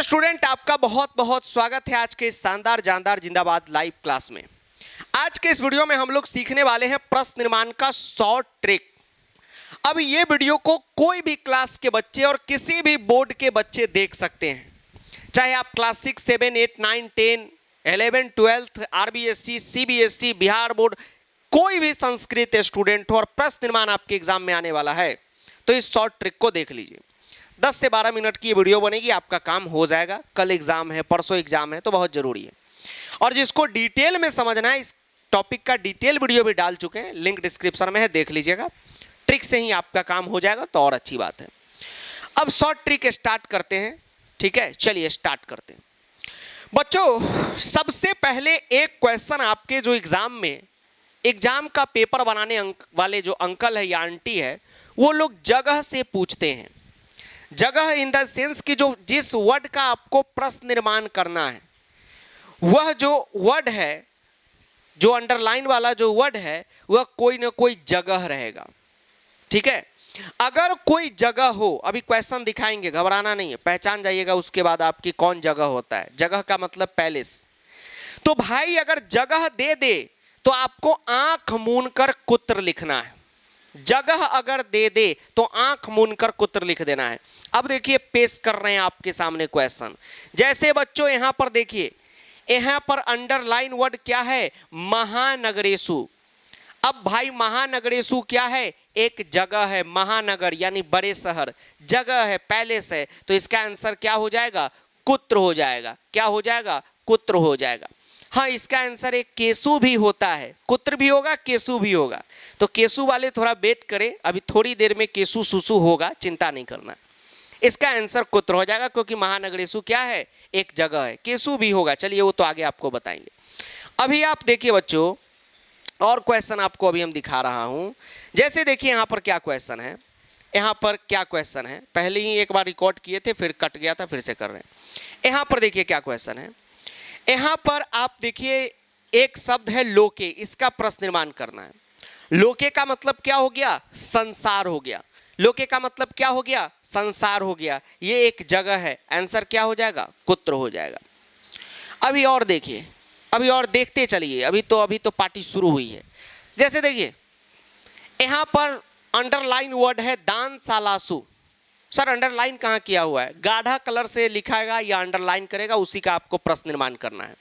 Dear student, आपका बहुत बहुत स्वागत है आज के इस शानदार जानदार जिंदाबाद लाइव क्लास में। आज के इस वीडियो में हम लोग सीखने वाले हैं प्रश्न निर्माण का शॉर्ट ट्रिक। अब ये वीडियो को कोई भी क्लास के बच्चे और किसी भी बोर्ड के बच्चे देख सकते हैं, चाहे आप class 6, 7, 8, 9, 10, 11, 12, RBSC, CBSE, Bihar board, कोई भी संस्कृत स्टूडेंट हो और प्रश्न निर्माण आपके एग्जाम में आने वाला है तो इस शॉर्ट ट्रिक को देख लीजिए। 10 से 12 मिनट की वीडियो बनेगी, आपका काम हो जाएगा। कल एग्जाम है, परसों एग्जाम है, तो बहुत जरूरी है। और जिसको डिटेल में समझना है, इस टॉपिक का डिटेल वीडियो भी डाल चुके हैं, लिंक डिस्क्रिप्शन में है, देख लीजिएगा। ट्रिक से ही आपका काम हो जाएगा तो और अच्छी बात है। अब शॉर्ट ट्रिक स्टार्ट करते हैं, ठीक है? चलिए स्टार्ट करते हैं बच्चों। सबसे पहले एक क्वेश्चन आपके जो एग्जाम का पेपर बनाने वाले जो अंकल है या आंटी है, वो लोग जगह से पूछते हैं। जगह इन द सेंस कि जो जिस वर्ड का आपको प्रश्न निर्माण करना है, वह जो वर्ड है, जो अंडरलाइन वाला जो वर्ड है, वह कोई ना कोई जगह रहेगा, ठीक है? अगर कोई जगह हो, अभी क्वेश्चन दिखाएंगे, घबराना नहीं है, पहचान जाइएगा उसके बाद आपकी कौन जगह होता है। जगह का मतलब पैलेस। तो भाई अगर जगह दे दे तो आपको आंख मूंद कर कुत्र लिखना है। जगह अगर दे दे तो आंख मूंद कर कुत्र लिख देना है। अब देखिए, पेश कर रहे हैं आपके सामने क्वेश्चन। जैसे बच्चों यहां पर देखिए, यहां पर अंडरलाइन वर्ड क्या है? महानगरेशु। अब भाई महानगरेशु क्या है? एक जगह है। महानगर यानी बड़े शहर, जगह है, पैलेस है, तो इसका आंसर क्या हो जाएगा? कुत्र हो जाएगा। क्या हो जाएगा? कुत्र हो जाएगा। हाँ, इसका आंसर एक केसु भी होता है। कुत्र भी होगा, केसु भी होगा। तो केसु वाले थोड़ा वेट करें, अभी थोड़ी देर में केसु सुसु होगा, चिंता नहीं करना। इसका आंसर कुत्र हो जाएगा क्योंकि महानगरेशु क्या है? एक जगह है। केसु भी होगा, चलिए वो तो आगे आपको बताएंगे। अभी आप देखिए बच्चों, और क्वेश्चन आपको अभी हम दिखा रहा हूं। जैसे देखिए यहां पर क्या क्वेश्चन है, यहां पर क्या क्वेश्चन है, पहले ही एक बार रिकॉर्ड किए थे, फिर कट गया था, फिर से कर रहे हैं। यहां पर देखिए क्या क्वेश्चन है। यहां पर आप देखिए एक शब्द है लोके, इसका प्रश्न निर्माण करना है। लोके का मतलब क्या हो गया? संसार हो गया। लोके का मतलब क्या हो गया? संसार हो गया। ये एक जगह है, आंसर क्या हो जाएगा? कुत्र हो जाएगा। अभी और देखिए, अभी और देखते चलिए, अभी तो पार्टी शुरू हुई है। जैसे देखिए यहां पर अंडरलाइन वर्ड है दानशालासु। सर अंडरलाइन कहाँ किया हुआ है? गाढ़ा कलर से लिखाएगा या अंडरलाइन करेगा, उसी का आपको प्रश्न निर्माण करना है।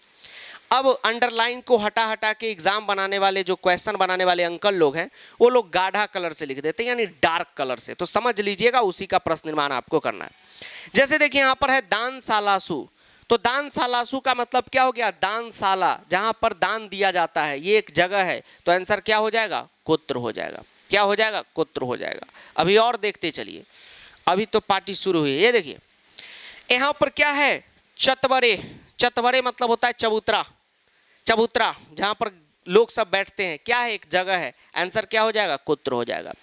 अब अंडरलाइन को हटा हटा के एग्जाम बनाने वाले, जो क्वेश्चन बनाने वाले अंकल लोग हैं, वो लोग गाढ़ा कलर से लिख देते हैं, यानी डार्क कलर से। तो समझ लीजिएगा, उसी का प्रश्न निर्माण आपको करना है। जैसे देखिए यहां पर है दानशालासु, तो दानशालासु का मतलब क्या हो गया? दानशाला, जहां पर दान दिया जाता है, ये एक जगह है, तो आंसर क्या हो जाएगा? कुत्र हो जाएगा। क्या हो जाएगा? कुत्र हो जाएगा। अभी और देखते चलिए, अभी तो पार्टी शुरू हुई है। ये देखिए यहां पर क्या है? चतवरे। चतवरे मतलब होता है चबूतरा। चबूतरा जहां पर लोग सब बैठते हैं, क्या है? एक जगह है, आंसर क्या हो जाएगा? कुत्र हो जाएगा।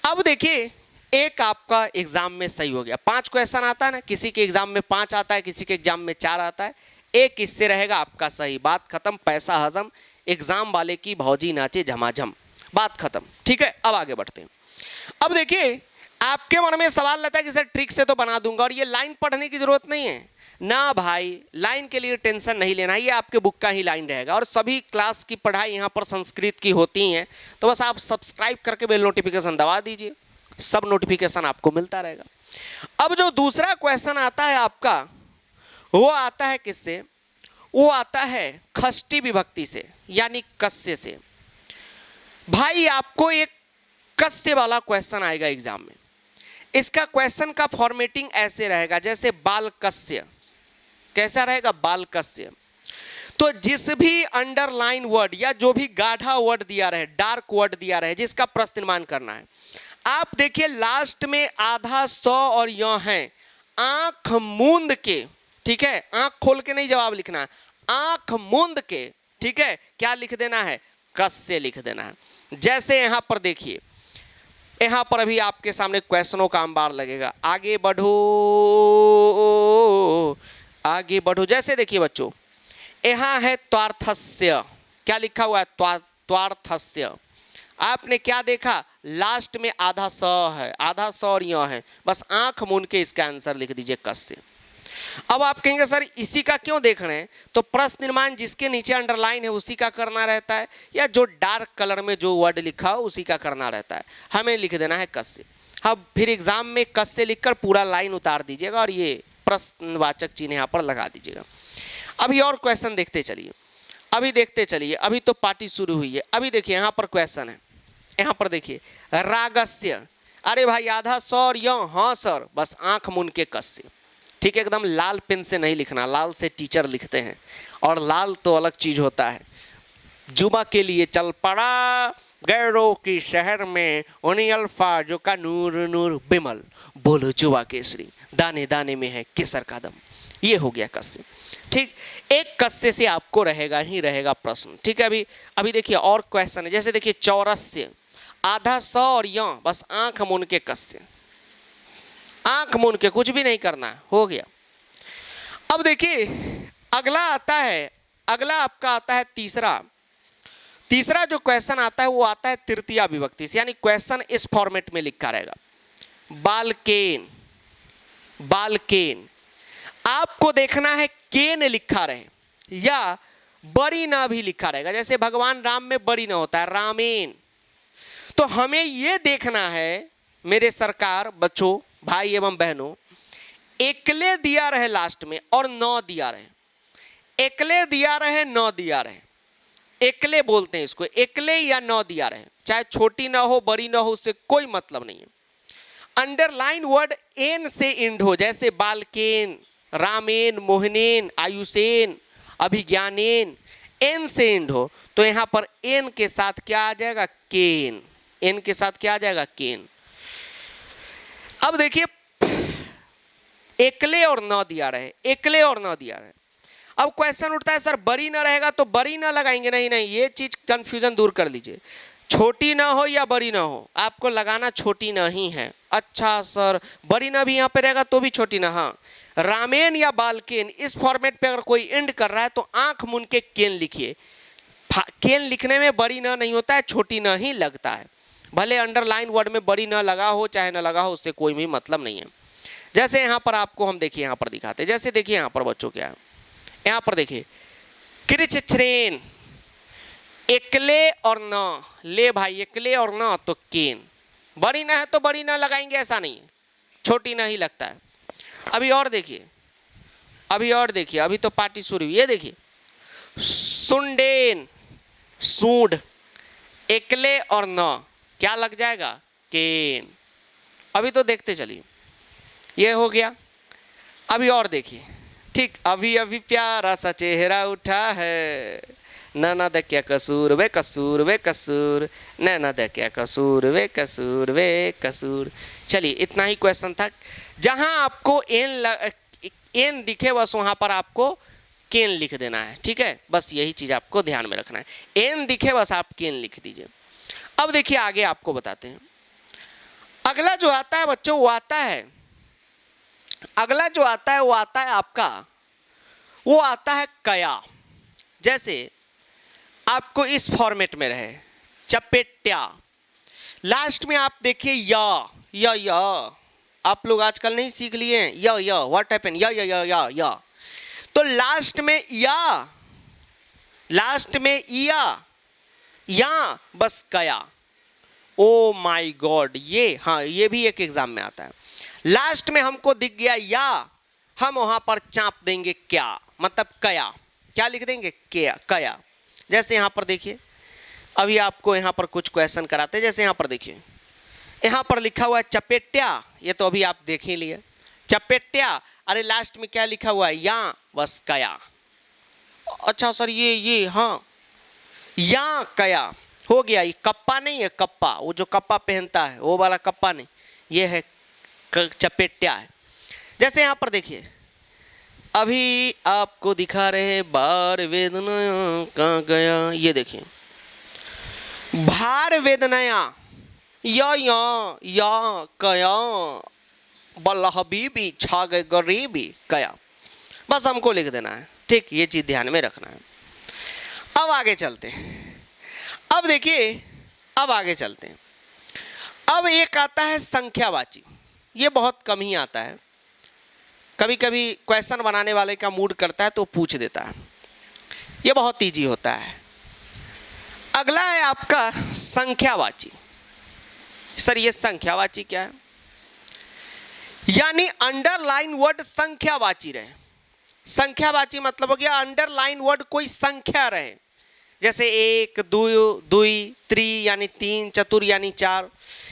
अब देखिए एक आपका एग्जाम में सही हो गया। 5 क्वेश्चन आता है ना, किसी के एग्जाम में 5 आता है, किसी के एग्जाम में 4 आता है, एक इससे रहेगा आपका सही। बात खत्म, पैसा हजम, एग्जाम वाले की भौजी नाचे झमाझम, बात खत्म, ठीक है? अब आगे बढ़ते हैं। अब देखिए आपके मन में सवाल रहता है कि सर ट्रिक से तो बना दूंगा और ये लाइन पढ़ने की जरूरत नहीं है ना। भाई लाइन के लिए टेंशन नहीं लेना, ये आपके बुक का ही लाइन रहेगा। और सभी क्लास की पढ़ाई यहाँ पर संस्कृत की होती हैं, तो बस आप सब्सक्राइब करके बेल नोटिफिकेशन दबा दीजिए, सब नोटिफिकेशन आपको मिलता रहेगा। अब जो दूसरा क्वेश्चन आता है आपका, वो आता है किससे? वो आता है खष्टी विभक्ति से, यानी कस्य से। भाई आपको एक कस्य वाला क्वेश्चन आएगा एग्जाम में। इसका क्वेश्चन का फॉर्मेटिंग ऐसे रहेगा जैसे बाल कस्य। कैसा रहेगा? बाल कस्य। तो जिस भी अंडरलाइन वर्ड या जो भी गाढ़ा वर्ड दिया रहे, डार्क वर्ड दिया रहे, जिसका प्रश्न निर्माण करना है, आप देखिए लास्ट में आधा सौ और यह है आंख मूंद के, ठीक है? आंख खोल के नहीं जवाब लिखना है, आंख मूंद के, ठीक है? क्या लिख देना है? कस्य लिख देना है। जैसे यहां पर देखिए, यहां पर अभी आपके सामने क्वेश्चनों का अंबार लगेगा। आगे बढ़ो, आगे बढ़ो। जैसे देखिए बच्चों, यहां है त्वार्थस्य। क्या लिखा हुआ है? त्वार्थस्य। आपने क्या देखा? लास्ट में आधा स है, आधा स और यह है, बस आंख मूंद के इसका आंसर लिख दीजिए कस्य। अब आप कहेंगे सर इसी का क्यों देख रहे हैं, तो प्रश्न निर्माण जिसके नीचे अंडरलाइन है उसी का करना रहता है, या जो डार्क कलर में जो वर्ड लिखा हो उसी का करना रहता है। हमें लिख देना है कस से। अब फिर एग्जाम में कस से लिखकर पूरा लाइन उतार दीजिएगा और ये प्रश्नवाचक चिन्ह यहाँ पर लगा दीजिएगा। अभी और क्वेश्चन देखते चलिए, अभी देखते चलिए, अभी तो पार्टी शुरू हुई है। अभी देखिए यहाँ पर क्वेश्चन है, यहाँ पर देखिए रागस्य। अरे भाई आधा सौ और य, हाँ सर, बस आंख मुन के कस से, ठीक है, एकदम लाल पेन से नहीं लिखना, लाल से टीचर लिखते हैं और लाल तो अलग चीज होता है। जुमा के लिए चल पड़ा गैरों की शहर में, उन्हीं अल्फा जो का नूर नूर बिमल, बोलो जुआ केसरी, दाने दाने में है केसर का दम। ये हो गया कस्य, ठीक। एक कस्य से आपको रहेगा ही रहेगा प्रश्न, ठीक है। अभी देखिए और क्वेश्चन है, जैसे देखिए चौरस्य, आधा सौ और य, बस आंख मुन के कस्य, आंख मुन के, कुछ भी नहीं करना, हो गया। अब देखिए अगला आता है, अगला आपका आता है तीसरा जो क्वेश्चन आता है वो आता है तृतीया विभक्ति से, यानी क्वेश्चन इस फॉर्मेट में लिखा रहेगा, बालकेन, बालकेन। आपको देखना है केन लिखा रहे या बड़ी ना भी लिखा रहेगा, जैसे भगवान राम में बड़ी ना होता है, रामेन। तो हमें ये देखना है मेरे सरकार बच्चों, भाई एवं बहनों, एकले दिया रहे लास्ट में और नौ दिया रहे, एकले दिया रहे नौ दिया रहे, एकले बोलते हैं इसको, एकले या नौ दिया रहे, चाहे छोटी ना हो बड़ी ना हो उससे कोई मतलब नहीं है। अंडरलाइन वर्ड एन से इंड हो, जैसे बालकेन, रामेन, मोहनेन, आयुषेन, अभिज्ञानेन, एन से इंड हो, तो यहां पर एन के साथ क्या आ जाएगा, केन, एन के साथ क्या आ जाएगा, केन। अब देखिए एकले और नौ दिया रहे, एकले और नौ दिया रहे। अब क्वेश्चन उठता है सर बड़ी ना रहेगा तो बड़ी ना लगाएंगे, नहीं नहीं, ये चीज कंफ्यूजन दूर कर लीजिए, छोटी ना हो या बड़ी ना हो, आपको लगाना छोटी ना ही है। अच्छा सर बड़ी ना भी यहाँ पे रहेगा तो भी छोटी ना, हाँ, रामेन या बालकेन, इस फॉर्मेट पे अगर कोई एंड कर रहा है तो आंख मुन के केन लिखिए। केन लिखने में बड़ी ना नहीं होता है, छोटी ना ही लगता है, भले अंडरलाइन वर्ड में बड़ी ना लगा हो चाहे ना लगा हो, उससे कोई भी मतलब नहीं है। जैसे यहाँ पर आपको हम देखिए यहाँ पर दिखाते हैं, जैसे देखिए यहाँ पर बच्चों क्या है, यहाँ पर देखिए कृच्छ्रेन, एकले और न, ले भाई एकले और न, तो केन, बड़ी ना है तो बड़ी ना लगाएंगे, ऐसा नहीं है, छोटी ना ही लगता है। अभी और देखिए, अभी और देखिए, अभी तो पार्टी शुरू हुई, ये देखिए सुंडेन, सूंड, एकले और न, क्या लग जाएगा, केन। अभी तो देखते चलिए, ये हो गया। अभी और देखिए, ठीक, अभी अभी प्यारा सा चेहरा उठा है, नैना द क्या कसूर वे कसूर वे कसूर, नैना द क्या कसूर वे कसूर वे कसूर। चलिए इतना ही क्वेश्चन था, जहां आपको एन दिखे बस वहां पर आपको केन लिख देना है, ठीक है, बस यही चीज आपको ध्यान में रखना है, एन दिखे बस आप केन लिख दीजिए। अब देखिए आगे आपको बताते हैं, अगला जो आता है बच्चों वो आता है, अगला जो आता है वो आता है आपका, वो आता है कया। जैसे आपको इस फॉर्मेट में रहे, चपेट्या, लास्ट में आप देखिए या आप लोग आजकल नहीं सीख लिए हैं, या व्हाट हैपन, या तो लास्ट में या, लास्ट में या बस कया। ओ माय गॉड, ये हाँ ये भी एक एग्जाम में आता है, लास्ट में हमको दिख गया या, हम वहां पर चाप देंगे क्या, मतलब कया, क्या लिख देंगे, क्या, कया। जैसे यहां पर देखिए, अभी आपको यहां पर कुछ क्वेश्चन कराते हैं, जैसे यहां पर देखिए, यहां पर लिखा हुआ है चपेट्या, ये तो अभी आप देख ही लिए, चपेट्या, अरे लास्ट में क्या लिखा हुआ है, या, बस कया। अच्छा सर ये हाँ, या कया हो गया, ये कप्पा नहीं है, कप्पा, वो जो कप्पा पहनता है वो वाला कप्पा नहीं, ये है चपेट्या है। जैसे यहां पर देखिए, अभी आपको दिखा रहे हैं भार वेदना कहाँ गया, ये देखिए भार वेदनाया, या कया, बल्ला हबीबी छा गए गरीबी कया, बस हमको लिख देना है, ठीक, ये चीज ध्यान में रखना है। अब आगे चलते हैं, अब देखिए अब आगे चलते हैं, अब एक आता है संख्यावाची, ये बहुत कम ही आता है, कभी कभी क्वेश्चन बनाने वाले का मूड करता है तो पूछ देता है, ये बहुत इजी होता है। अगला है आपका संख्यावाची। सर ये संख्यावाची क्या है? यानी अंडरलाइन वर्ड संख्यावाची रहे। संख्यावाची मतलब हो गया अंडरलाइन वर्ड कोई संख्या रहे, जैसे एक, दो, दुई, त्री यानी तीन, चतुर यानी चार,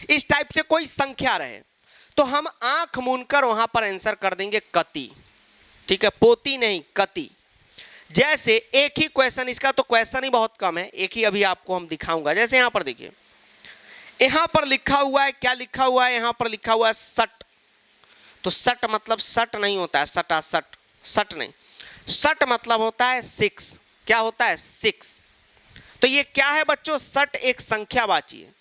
इस टाइप से कोई संख्या रहे तो हम आंख मूंदकर वहां पर आंसर कर देंगे कति। ठीक है, पोती नहीं, कति। जैसे एक ही क्वेश्चन, इसका तो क्वेश्चन ही बहुत कम है, एक ही अभी आपको हम दिखाऊंगा। जैसे यहां पर देखिए, यहां पर लिखा हुआ है, क्या लिखा हुआ है? यहां पर लिखा हुआ है सट। तो सट मतलब सट नहीं होता है सटा सट, सट नहीं, सट मतलब होता है सिक्स। क्या होता है? सिक्स। तो ये क्या है बच्चों? सट एक संख्यावाची है।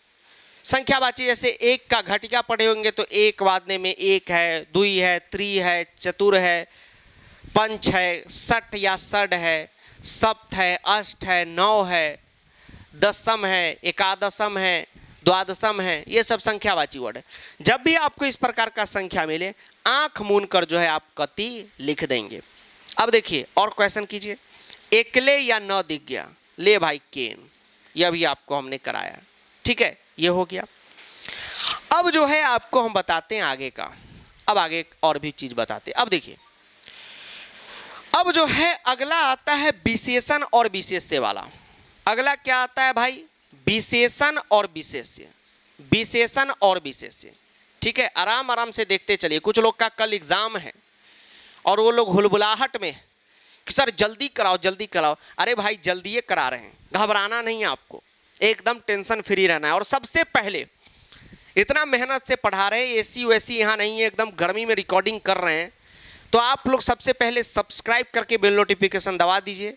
संख्यावाची जैसे एक का घटिया पढ़े होंगे तो एक वादने में एक है, दुई है, त्री है, चतुर है, पंच है, सठ या सड है, सप्त है, अष्ट है, नौ है, दशम है, एकादशम है, द्वादशम है, ये सब संख्यावाची वर्ड है। जब भी आपको इस प्रकार का संख्या मिले आंख मूंदकर जो है आप कति लिख देंगे। अब देखिए और क्वेश्चन कीजिए, एकले या न दिख गया, ले भाई केन, यह भी आपको हमने कराया। ठीक है, ये हो गया। अब जो है आपको हम बताते हैं आगे का, अब आगे और भी चीज बताते हैं। अब देखिए, अब जो है अगला आता है विशेषण और विशेष्य वाला। अगला क्या आता है भाई? विशेषण और विशेष्य, विशेषण और विशेष्य। ठीक है, आराम आराम से देखते चलिए। कुछ लोग का कल एग्जाम है और वो लोग हुलबुलाहट में कि सर जल्दी कराओ जल्दी कराओ। अरे भाई जल्दी करा रहे हैं, घबराना नहीं है आपको, एकदम टेंशन फ्री रहना है। और सबसे पहले इतना मेहनत से पढ़ा रहे हैं, एसी वैसी यहाँ नहीं है, एकदम गर्मी में रिकॉर्डिंग कर रहे हैं, तो आप लोग सबसे पहले सब्सक्राइब करके बेल नोटिफिकेशन दबा दीजिए,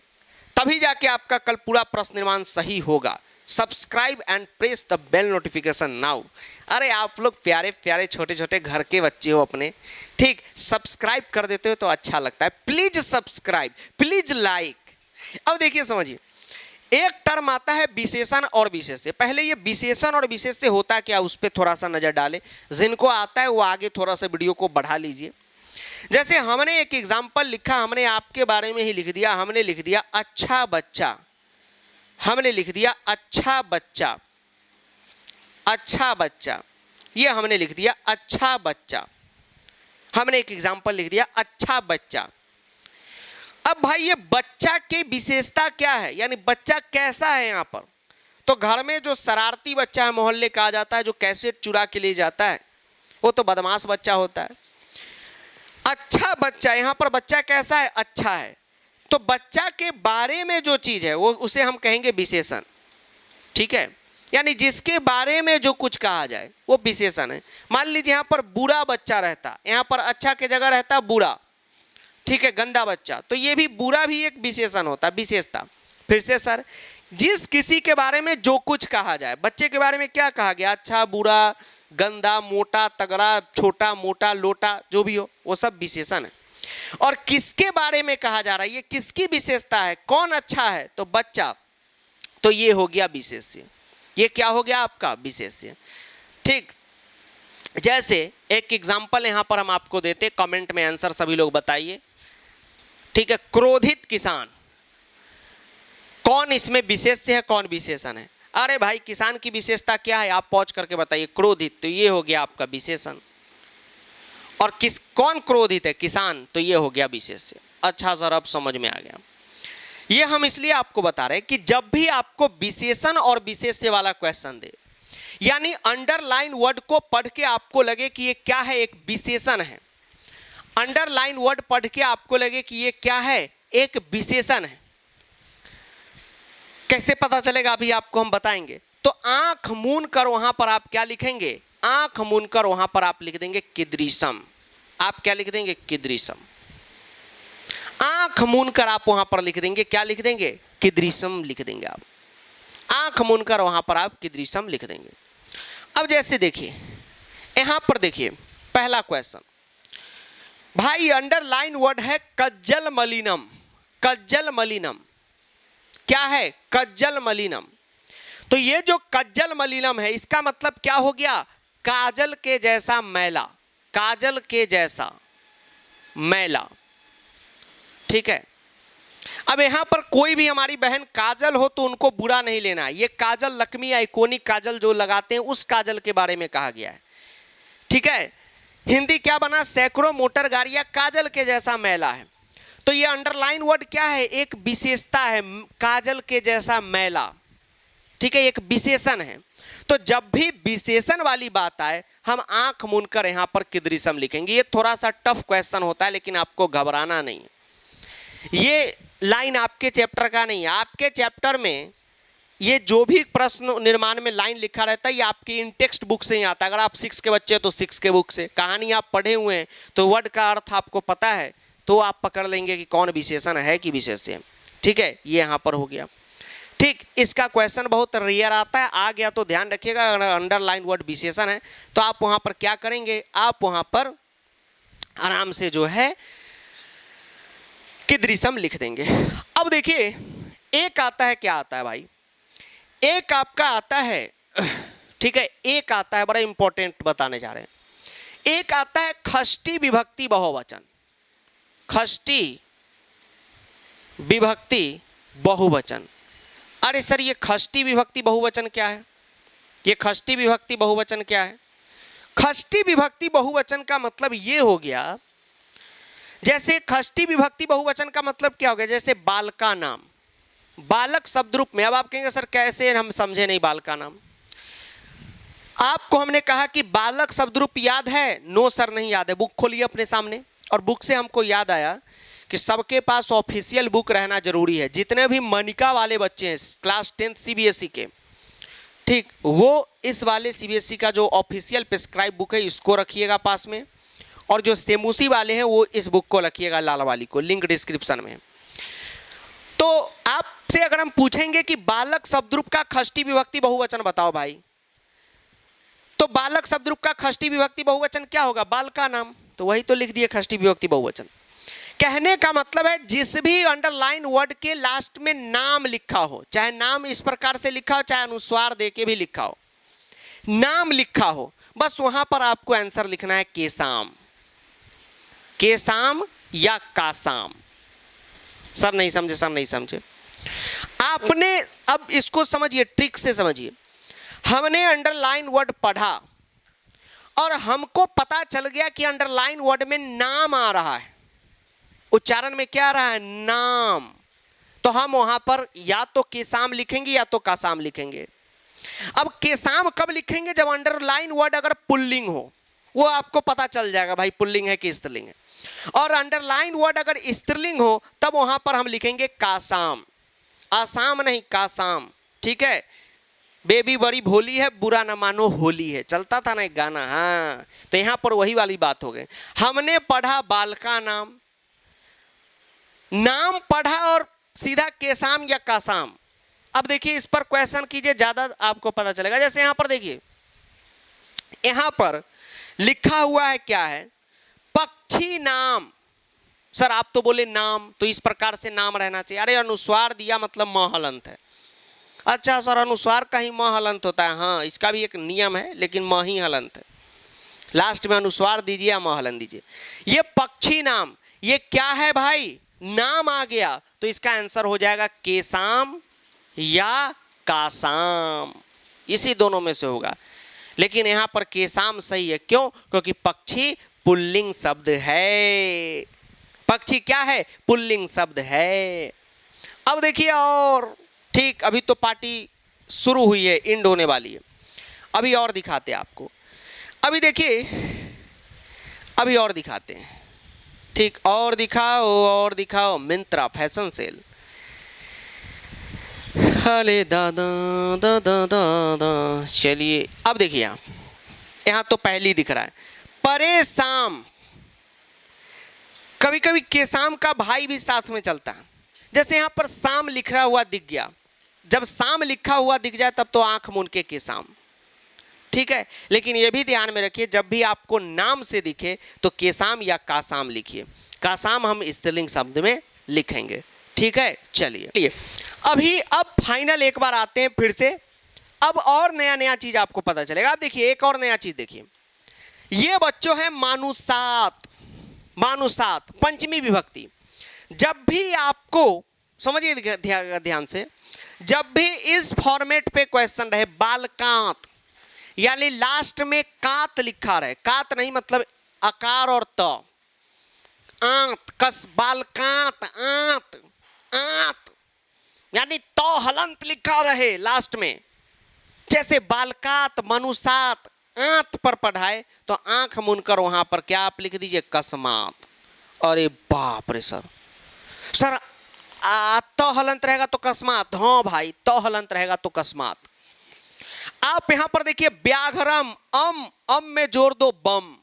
तभी जाके आपका कल पूरा प्रश्न निर्माण सही होगा। Subscribe and press the bell notification now. अरे आप लोग प्यारे प्यारे छोटे छोटे घर के बच्चे हो अपने, ठीक, सब्सक्राइब कर देते हो तो अच्छा लगता है। Please subscribe, please like. अब देखिए समझिए, एक टर्म आता है विशेषण और विशेष्य। पहले ये विशेषण और विशेष्य होता क्या, उस पर थोड़ा सा नजर डालें। जिनको आता है वो आगे थोड़ा सा वीडियो को बढ़ा लीजिए। जैसे हमने एक एग्जाम्पल लिखा, हमने आपके बारे में ही लिख दिया, हमने लिख दिया अच्छा बच्चा, हमने लिख दिया अच्छा बच्चा, अच्छा बच्चा, ये हमने लिख दिया अच्छा बच्चा, हमने एक एग्जाम्पल लिख दिया अच्छा बच्चा। अब भाई ये बच्चा की विशेषता क्या है, यानी बच्चा कैसा है यहाँ पर? तो घर में जो शरारती बच्चा है, मोहल्ले कहा जाता है, जो कैसेट चुरा के ले जाता है, वो तो बदमाश बच्चा होता है। अच्छा बच्चा, यहाँ पर बच्चा कैसा है? अच्छा है। तो बच्चा के बारे में जो चीज है वो उसे हम कहेंगे विशेषण। ठीक है, यानी जिसके बारे में जो कुछ कहा जाए वो विशेषण है। मान लीजिए यहाँ पर बुरा बच्चा रहता, यहाँ पर अच्छा के जगह रहता बुरा। ठीक है, गंदा बच्चा, तो ये भी बुरा भी एक विशेषण होता है, विशेषता। फिर से सर, जिस किसी के बारे में जो कुछ कहा जाए, बच्चे के बारे में क्या कहा गया? अच्छा, बुरा, गंदा, मोटा, तगड़ा, छोटा, मोटा, लोटा, जो भी हो वो सब विशेषण है। और किसके बारे में कहा जा रहा है, ये किसकी विशेषता है, कौन अच्छा है? तो बच्चा, तो ये हो गया विशेष्य। ये क्या हो गया आपका? विशेष्य। ठीक, जैसे एक एग्जांपल यहां पर हम आपको देते, कमेंट में आंसर सभी लोग बताइए। ठीक है, क्रोधित किसान, कौन इसमें विशेष्य है, कौन विशेषण है? अरे भाई किसान की विशेषता क्या है, आप पॉज करके बताइए। क्रोधित, तो ये हो गया आपका विशेषण। और कौन क्रोधित है? किसान, तो ये हो गया विशेष्य। अच्छा सर, अब समझ में आ गया। ये हम इसलिए आपको बता रहे हैं कि जब भी आपको विशेषण और विशेष्य वाला क्वेश्चन दे, यानी अंडरलाइन वर्ड को पढ़ के आपको लगे कि ये क्या है, एक विशेषण है, अंडरलाइन वर्ड पढ़ के आपको लगे कि ये क्या है, एक विशेषण है, कैसे पता चलेगा अभी आपको हम बताएंगे। तो आंख मूंद कर वहां पर आप क्या लिखेंगे? आंख मूंद कर वहां पर आप लिख देंगे कीदृशम। आप क्या लिख देंगे? कीदृशम। आंख मूंद कर आप वहां पर लिख देंगे, क्या लिख देंगे? कीदृशम लिख देंगे आप। आंख मूंद कर वहां पर आप कीदृशम लिख देंगे। अब जैसे देखिए यहां पर देखिए पहला क्वेश्चन, भाई अंडरलाइन वर्ड है कज्जल मलिनम। कज्जल मलिनम क्या है? कज्जल मलिनम। तो ये जो कज्जल मलिनम है इसका मतलब क्या हो गया? काजल के जैसा मैला, काजल के जैसा मैला। ठीक है, अब यहां पर कोई भी हमारी बहन काजल हो तो उनको बुरा नहीं लेना, ये काजल लक्ष्मी आइकॉनिक काजल जो लगाते हैं उस काजल के बारे में कहा गया है। ठीक है, हिंदी क्या बना, सैकड़ों मोटर गाड़ियां काजल के जैसा मैला है। तो ये अंडरलाइन वर्ड क्या है, एक विशेषता है, काजल के जैसा मैला। ठीक है, एक विशेषण है। तो जब भी विशेषण वाली बात आए हम आंख मूंदकर यहां पर कीदृशम लिखेंगे। ये थोड़ा सा टफ क्वेश्चन होता है लेकिन आपको घबराना नहीं है। ये लाइन आपके चैप्टर का नहीं है, आपके चैप्टर में ये जो भी प्रश्न निर्माण में लाइन लिखा रहता है ये आपकी इन टेक्स्ट बुक से ही आता है। अगर आप 6 के बच्चे तो 6 के बुक से, कहानी आप पढ़े हुए हैं तो वर्ड का अर्थ आपको पता है तो आप पकड़ लेंगे कि कौन विशेषण है कि विशेष्य। ठीक है, ये यहाँ पर हो गया। ठीक, इसका क्वेश्चन बहुत रेयर आता है, आ गया तो ध्यान रखिएगा। अगर अंडरलाइन वर्ड विशेषण है तो आप वहां पर क्या करेंगे, आप वहां पर आराम से जो है कीदृशम लिख देंगे। अब देखिए एक आता है, क्या आता है भाई, एक आपका आता है। ठीक है, एक आता है, बड़ा इंपॉर्टेंट बताने जा रहे हैं। एक आता है षष्ठी विभक्ति बहुवचन। षष्ठी विभक्ति बहुवचन। अरे सर ये षष्ठी विभक्ति बहुवचन क्या है, ये षष्ठी विभक्ति बहुवचन क्या है? षष्ठी विभक्ति बहुवचन का मतलब ये हो गया, जैसे षष्ठी विभक्ति बहुवचन का मतलब क्या हो गया, जैसे बालका नाम, बालक शब्द रूप में। अब आप कहेंगे सर कैसे हम समझे नहीं बालका नाम। आपको हमने कहा कि बालक शब्द रूप याद है, नो सर नहीं याद है। बुक खोलिए अपने सामने, और बुक से हमको याद आया कि सबके पास ऑफिशियल बुक रहना जरूरी है। जितने भी मनिका वाले बच्चे हैं क्लास 10 सीबीएसई के, ठीक, वो इस वाले सीबीएसई का जो ऑफिशियल प्रिस्क्राइब बुक है इसको रखिएगा पास में, और जो सेमुसी वाले हैं वो इस बुक को रखिएगा, लाल वाली को, लिंक डिस्क्रिप्शन में। तो आपसे अगर हम पूछेंगे कि बालक शब्द रूप का षष्ठी विभक्ति बहुवचन बताओ भाई, तो बालक शब्द रूप का षष्ठी विभक्ति बहुवचन क्या होगा, बालका नाम। तो वही तो लिख दिए षष्ठी विभक्ति बहुवचन। कहने का मतलब है जिस भी अंडरलाइन वर्ड के लास्ट में नाम लिखा हो, चाहे नाम इस प्रकार से लिखा हो चाहे अनुस्वार देके भी लिखा हो, नाम लिखा हो, बस वहां पर आपको आंसर लिखना है केसाम, केसाम या कासाम। सर नहीं समझे, सर नहीं समझे। आपने अब इसको समझिए, ट्रिक से समझिए। हमने अंडरलाइन वर्ड पढ़ा और हमको पता चल गया कि अंडरलाइन वर्ड में नाम आ रहा है, उच्चारण में क्या आ रहा है, नाम। तो हम वहां पर या तो केसाम लिखेंगे या तो कासाम लिखेंगे। अब केसाम कब लिखेंगे, जब अंडरलाइन वर्ड अगर पुल्लिंग हो, वो आपको पता चल जाएगा भाई पुल्लिंग है कि स्त्रीलिंग है। और अंडरलाइन वर्ड अगर स्त्रीलिंग हो तब वहां पर हम लिखेंगे कासाम, आसाम नहीं कासाम। ठीक है, बेबी बड़ी भोली है बुरा न मानो होली है, चलता था ना एक गाना। हाँ, तो यहां पर वही वाली बात हो गई। हमने पढ़ा बालका नाम, नाम पढ़ा और सीधा केसाम या कासाम। अब देखिए इस पर क्वेश्चन कीजिए, ज्यादा आपको पता चलेगा। जैसे यहां पर देखिए, यहां पर लिखा हुआ है क्या है, पक्षी नाम। सर आप तो बोले नाम, तो इस प्रकार से नाम रहना चाहिए। अरे अनुस्वार दिया मतलब म हलंत है। अच्छा सर अनुस्वार का ही म हलंत होता है, हाँ इसका भी एक नियम है लेकिन म ही हलंत है। लास्ट में अनुस्वार दीजिए या म हलन दीजिए। ये पक्षी नाम, ये क्या है भाई, नाम आ गया, तो इसका आंसर हो जाएगा केसाम या कासाम, इसी दोनों में से होगा। लेकिन यहां पर केसाम सही है, क्यों, क्योंकि पक्षी पुल्लिंग शब्द है। पक्षी क्या है, पुल्लिंग शब्द है। अब देखिए, और ठीक अभी तो पार्टी शुरू हुई है, एंड होने वाली है, अभी और दिखाते हैं आपको। अभी देखिए, अभी और दिखाते हैं। ठीक, और दिखाओ और दिखाओ, मिंत्रा फैशन सेल। अरे दादा दादा दादा। चलिए अब देखिए, यहां तो पहली दिख रहा है परेशान। कभी कभी केसाम का भाई भी साथ में चलता है। जैसे यहां पर शाम लिखा हुआ दिख गया, जब शाम लिखा हुआ दिख जाए तब तो आंख मूंद के केसाम। ठीक है, लेकिन यह भी ध्यान में रखिए जब भी आपको नाम से दिखे तो केसाम या कासाम लिखिए। कासाम हम स्त्रीलिंग शब्द में लिखेंगे। ठीक है, चलिए अभी अब फाइनल एक बार आते हैं फिर से। अब और नया नया चीज आपको पता चलेगा। अब देखिए एक और नया चीज देखिए, ये बच्चों है मानुषात। मानुषात, पंचमी विभक्ति। जब भी आपको समझिए ध्यान से, जब भी इस फॉर्मेट पे क्वेश्चन रहे बालकांत, यानी लास्ट में कांत लिखा रहे, कांत नहीं मतलब अकार और त, आंत कस, बालकांत आंत आंत, यानी तो हलंत लिखा रहे लास्ट में, जैसे बालकात, मनुषात, आंत पर पढ़ाए तो आंख मुनकर वहां पर क्या आप लिख दीजिए, कस्मात। अरे बाप रे सर, सर तो हलंत रहेगा तो कस्मात, हाँ भाई तो हलंत रहेगा तो कस्मात। आप यहां पर देखिए व्याघ्रम, अम में जोड़ दो बम,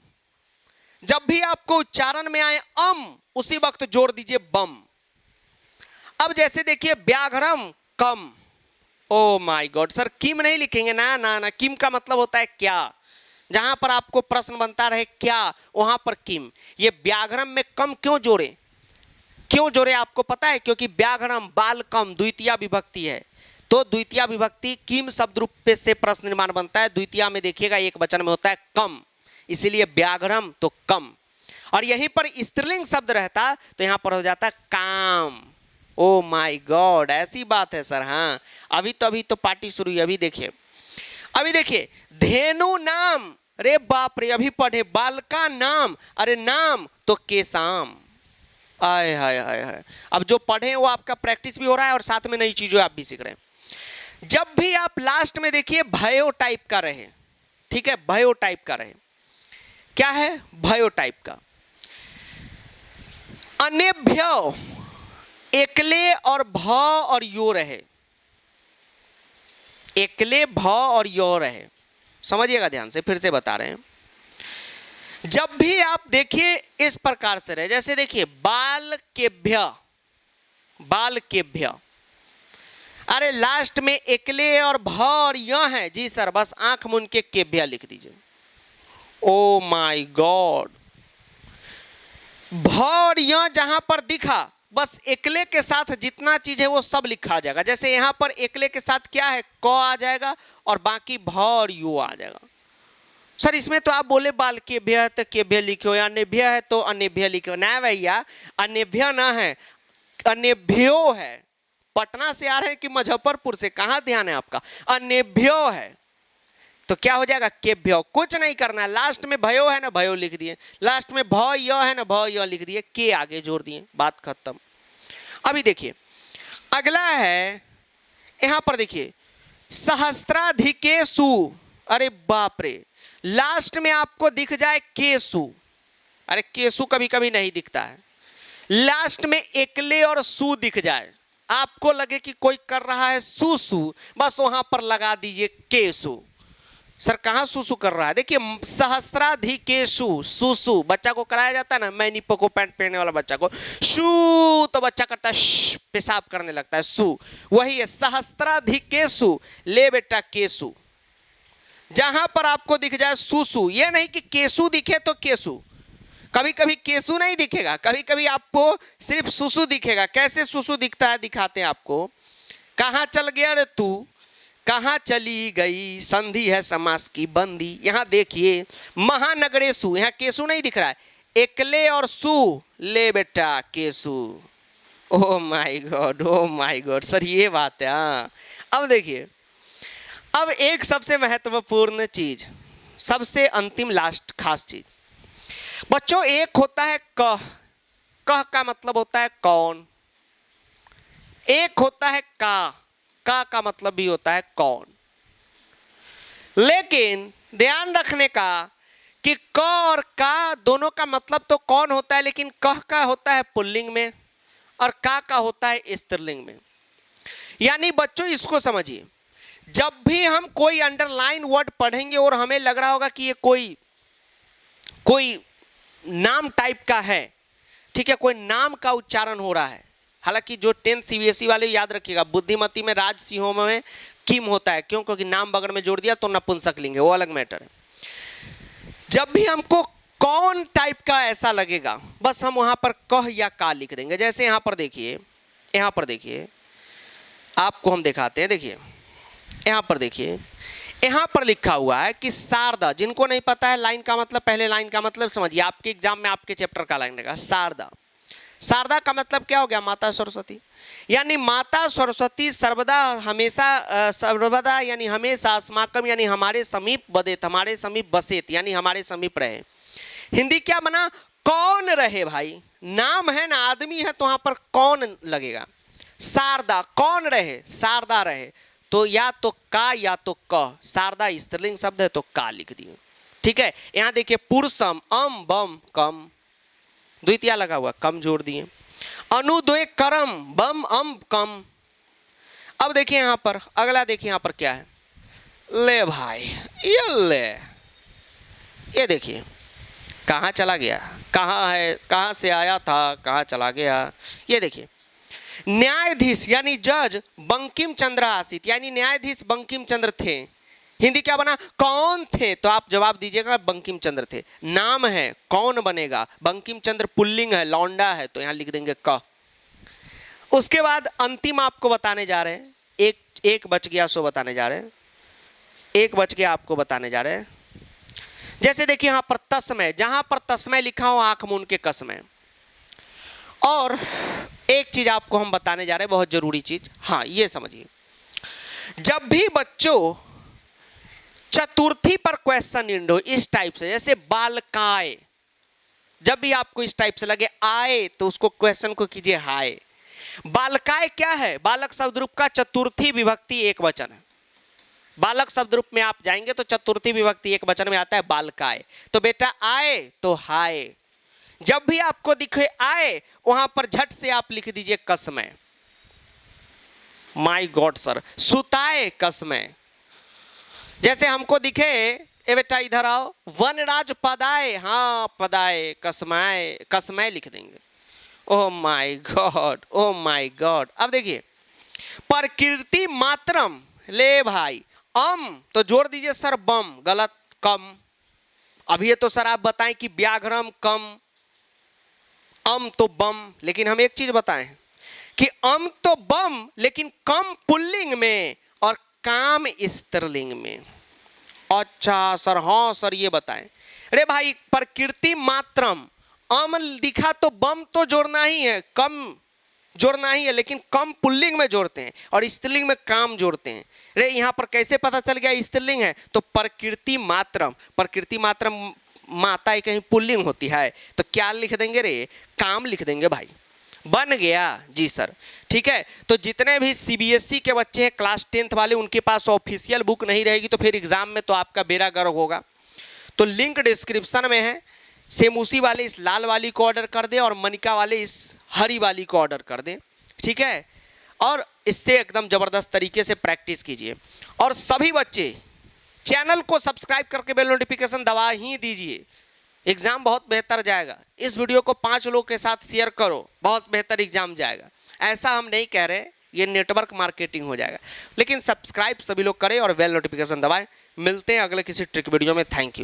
जब भी आपको उच्चारण में आए उसी वक्त जोड़ दीजिए बम। अब जैसे देखिए व्याघ्रम कम, ओ माय गॉड सर किम नहीं लिखेंगे ना, ना ना, किम का मतलब होता है क्या, जहां पर आपको प्रश्न बनता रहे क्या वहां पर किम। ये व्याघ्रम में कम क्यों जोड़े आपको पता है, क्योंकि व्याघ्रम बालकम द्वितीया विभक्ति है, तो द्वितीया विभक्ति किम शब्द रूप पे से प्रश्न निर्माण बनता है। द्वितीया में देखिएगा एक वचन में होता है कम, इसीलिए व्याघ्रम तो कम। और यहीं पर स्त्रीलिंग शब्द रहता तो यहां पर हो जाता काम। ओ माय गॉड, ऐसी बात है सर। हाँ अभी तो पार्टी शुरू हुई। अभी देखिए धेनु नाम, अरे बाप रे, अभी पढ़े बालका नाम, अरे नाम तो केसाम। आय हाय हाय हाय, अब जो पढ़े वो आपका प्रैक्टिस भी हो रहा है और साथ में नई चीजें आप भी सीख रहे हैं। जब भी आप लास्ट में देखिए भयो टाइप का रहे, ठीक है, भयो टाइप का रहे, क्या है भयो टाइप का, अनेभ्य एकले और भ और यो रहे, एकले भ और यो रहे, समझिएगा ध्यान से, फिर से बता रहे हैं। जब भी आप देखिए इस प्रकार से रहे, जैसे देखिए बाल केभ्य, अरे लास्ट में एकले और भ और य है जी सर, बस आंख मुन के केभ्य लिख दीजिए। ओ माय गॉड, भ और य जहां पर दिखा बस एकले के साथ जितना चीज है वो सब लिखा जाएगा। जैसे यहां पर एकले के साथ क्या है, क आ जाएगा और बाकी भ और यू आ जाएगा। सर इसमें तो आप बोले बाल केभ्य है तो केभ्य लिखो, या अनेभ्य है तो अनेभ्य लिखो। ना भैया, अनेभ्य ना है, अनेभ्यो है। पटना से आ रहे हैं कि मुजफ्फरपुर से, कहां ध्यान है आपका, अनेभ्यो है तो क्या हो जाएगा केभ्यो। कुछ नहीं करना, लास्ट में भयो है ना भयो लिख दिए, लास्ट में भ य है ना भ य लिख दिए, के आगे जोड़ दिए, बात खत्म। अभी देखिए अगला है, यहां पर देखिए सहस्त्राधिकेषु, अरे बाप रे, लास्ट में आपको दिख जाए केसु, अरे केसु कभी कभी नहीं दिखता है, लास्ट में एकले और सु दिख जाए, आपको लगे कि कोई कर रहा है सुसु, बस वहां पर लगा दीजिए केसु। सर कहां सुसु कर रहा है, देखिए सहस्त्राधिकेषु, सुसु बच्चा को कराया जाता है ना, मैनी पोको पैंट पहनने वाला बच्चा को शू तो बच्चा करता है पेशाब करने लगता है, सु वही है सहस्त्राधिकेषु, ले बेटा केसु। जहां पर आपको दिख जाए सुसु, ये नहीं कि केसु दिखे तो केसु, कभी कभी केसु नहीं दिखेगा, कभी कभी आपको सिर्फ सुसु दिखेगा। कैसे सुसु दिखता है दिखाते हैं आपको। कहां चल गया रे तू, कहां चली गई, संधि है समास की बंदी। यहां देखिए महानगरेशु, यहां केसु नहीं दिख रहा है, एकले और सु, ले बेटा केसु। ओ माय गॉड सर ये बात है। हाँ अब देखिए, अब एक सबसे महत्वपूर्ण चीज, सबसे अंतिम लास्ट खास चीज बच्चों, एक होता है कह, कह का मतलब होता है कौन, एक होता है का मतलब भी होता है कौन। लेकिन ध्यान रखने का कि क और का दोनों का मतलब तो कौन होता है, लेकिन कह का होता है पुल्लिंग में और का होता है स्त्रीलिंग में। यानी बच्चों इसको समझिए, जब भी हम कोई अंडरलाइन वर्ड पढ़ेंगे और हमें लग रहा होगा कि ये कोई नाम टाइप का है, ठीक है, कोई नाम का उच्चारण हो रहा है, हालांकि जो 10th CBSE वाले याद रखिएगा, बुद्धिमती में राज सिंहों में किम होता है, क्यों, क्योंकि नाम बगल में जोड़ दिया तो नपुंसक लिंग है, वो अलग मैटर है। जब भी हमको कौन टाइप का ऐसा लगेगा, बस हम वहां पर कह या का लिख देंगे। जैसे यहां पर देखिए आपको हम दिखाते हैं, देखिए यहां पर देखिए यहां पर लिखा हुआ है कि शारदा, जिनको नहीं पता है लाइन का मतलब, पहले लाइन का मतलब समझिए, आपके एग्जाम में आपके चैप्टर का लाइन रहेगा शारदा। शारदा का मतलब क्या हो गया? माता सरस्वती। यानी माता सरस्वती सर्वदा हमेशा, सर्वदा यानी हमेशा, अस्माकम यानी हमारे समीप, बदेत हमारे समीप, बसेत यानी हमारे समीप रहे। हिंदी क्या बना? कौन रहे भाई, नाम है ना, आदमी है तो वहां पर कौन लगेगा। शारदा कौन रहे? शारदा रहे, तो या तो का या तो क। शारदा स्त्रीलिंग शब्द है तो का लिख दिए। ठीक है, यहां देखिए पुरुषम, अम बम कम, द्वितीय लगा हुआ, कम जोड़ दिए। अनुद्वे करम, बम अम कम। अब देखिए यहां पर अगला, देखिए यहां पर क्या है, ले भाई, ये ले, ये देखिए कहां चला गया, कहां है, कहां से आया था, कहां चला गया। ये देखिए न्यायाधीश यानी जज बंकिम चंद्र आसित, यानी न्यायाधीश बंकिम चंद्र थे। हिंदी क्या बना? कौन थे? तो आप जवाब दीजिएगा बंकिम चंद्र थे। नाम है, कौन बनेगा? बंकिम चंद्र पुल्लिंग है, लौंडा है, तो यहां लिख देंगे क। उसके बाद अंतिम आपको बताने जा रहे हैं, एक बच गया सो बताने जा रहे हैं, एक बच गया आपको बताने जा रहे हैं। जैसे देखिए यहां पर तस्मय, जहां पर तस्मय लिखा हो आंख मूंद के कसमय। और एक चीज आपको हम बताने जा रहे हैं, बहुत जरूरी चीज, हाँ ये समझिए, जब भी बच्चों चतुर्थी पर क्वेश्चन इंड हो इस टाइप से, जैसे बालकाय, जब भी आपको इस टाइप से लगे आए तो उसको क्वेश्चन को कीजिए हाय। बालकाय क्या है? बालक शब्द रूप का चतुर्थी विभक्ति एक वचन है। बालक शब्द रूप में आप जाएंगे तो चतुर्थी विभक्ति एक वचन में आता है बालकाय। तो बेटा आए तो हाय, जब भी आपको दिखे आए वहां पर झट से आप लिख दीजिए कसमय। माय गॉड सर, सुताए कसमय। जैसे हमको दिखे, ए बेटा इधर आओ, वनराज पदाए, हाँ पदाए, कसमय, कसमय लिख देंगे। Oh my God, oh my God. अब देखिए प्रकृति मात्रम, ले भाई, तो जोड़ दीजिए सर बम, गलत, कम। अभी ये तो सर आप बताएं कि व्याघ्रम कम, तो बम, लेकिन हम एक चीज बताएं कि तो बम, लेकिन कम पुल्लिंग में और काम स्त्रीलिंग में। अच्छा सर, हाँ सर ये बताएं। अरे भाई प्रकृति मात्रम, दिखा तो बम तो जोड़ना ही है, कम जोड़ना ही है, लेकिन कम पुल्लिंग में जोड़ते हैं और स्त्रीलिंग में काम जोड़ते हैं। अरे यहां पर कैसे पता चल गया स्त्रीलिंग है? तो प्रकृति मात्रम, प्रकृति मात्रम माता कहीं पुल्लिंग होती है तो क्या लिख देंगे रे? काम लिख देंगे भाई। बन गया जी सर, ठीक है। तो जितने भी सीबीएसई के बच्चे हैं क्लास 10th वाले, उनके पास ऑफिशियल बुक नहीं रहेगी तो फिर एग्जाम में तो आपका बेड़ा गर्क होगा। तो लिंक डिस्क्रिप्शन में है, सेम उसी वाले इस लाल वाली को ऑर्डर कर दे और मनिका वाले इस हरी वाली को ऑर्डर कर दें, ठीक है। और इससे एकदम जबरदस्त तरीके से प्रैक्टिस कीजिए। और सभी बच्चे चैनल को सब्सक्राइब करके बेल नोटिफिकेशन दबा ही दीजिए, एग्जाम बहुत बेहतर जाएगा। इस वीडियो को 5 लोगों के साथ शेयर करो, बहुत बेहतर एग्जाम जाएगा। ऐसा हम नहीं कह रहे, ये नेटवर्क मार्केटिंग हो जाएगा, लेकिन सब्सक्राइब सभी लोग करें और बेल नोटिफिकेशन दबाएं। मिलते हैं अगले किसी ट्रिक वीडियो में। Thank you.